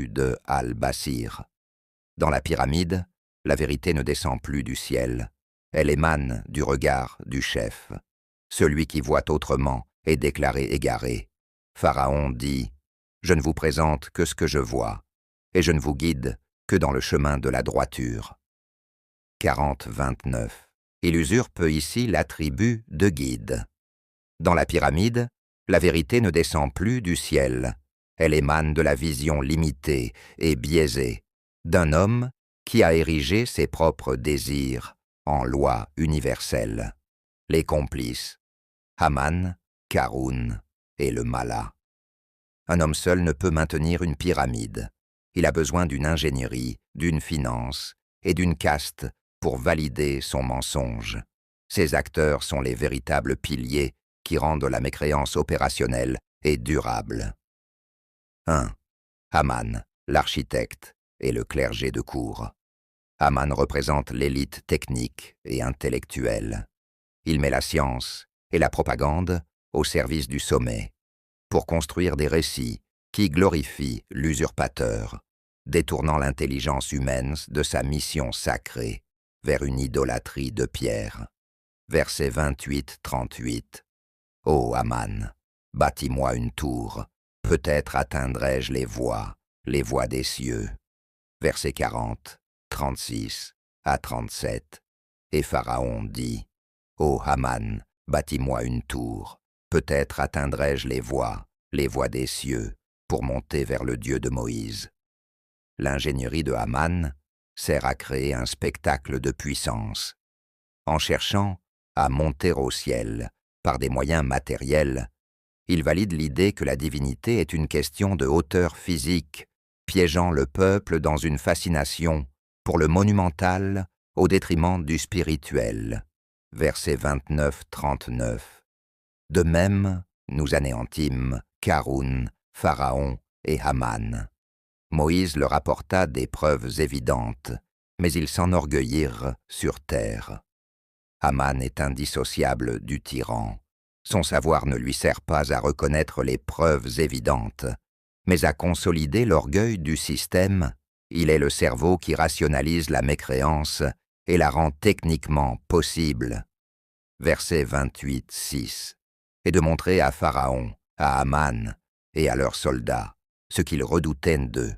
attribut de Al-Basir. Dans la pyramide, la vérité ne descend plus du ciel. Elle émane du regard du chef. Celui qui voit autrement est déclaré égaré. Pharaon dit « Je ne vous présente que ce que je vois, et je ne vous guide que dans le chemin de la droiture. » 40-29. Il usurpe ici l'attribut de guide. Dans la pyramide, la vérité ne descend plus du ciel. Elle émane de la vision limitée et biaisée d'un homme qui a érigé ses propres désirs en loi universelle. Les complices, Haman, Kharoun et le Mala. Un homme seul ne peut maintenir une pyramide. Il a besoin d'une ingénierie, d'une finance et d'une caste pour valider son mensonge. Ces acteurs sont les véritables piliers qui rendent la mécréance opérationnelle et durable. 1. Haman, l'architecte et le clergé de cour. Haman représente l'élite technique et intellectuelle. Il met la science et la propagande au service du sommet, pour construire des récits qui glorifient l'usurpateur, détournant l'intelligence humaine de sa mission sacrée vers une idolâtrie de pierre. Versets 28-38. Ô Haman, bâtis-moi une tour, peut-être atteindrai-je les voies des cieux. Versets 40, 36 à 37. Et Pharaon dit, Ô Haman, bâtis-moi une tour, peut-être atteindrai-je les voies des cieux, pour monter vers le Dieu de Moïse. L'ingénierie de Haman sert à créer un spectacle de puissance. En cherchant à monter au ciel par des moyens matériels, il valide l'idée que la divinité est une question de hauteur physique, piégeant le peuple dans une fascination pour le monumental au détriment du spirituel. Versets 29-39. De même, nous anéantîmes Kharoun, Pharaon et Haman. Moïse leur apporta des preuves évidentes, mais ils s'enorgueillirent sur terre. Haman est indissociable du tyran. Son savoir ne lui sert pas à reconnaître les preuves évidentes, mais à consolider l'orgueil du système. Il est le cerveau qui rationalise la mécréance et la rend techniquement possible. Verset 28-6. Et de montrer à Pharaon, à Haman et à leurs soldats ce qu'ils redoutaient d'eux.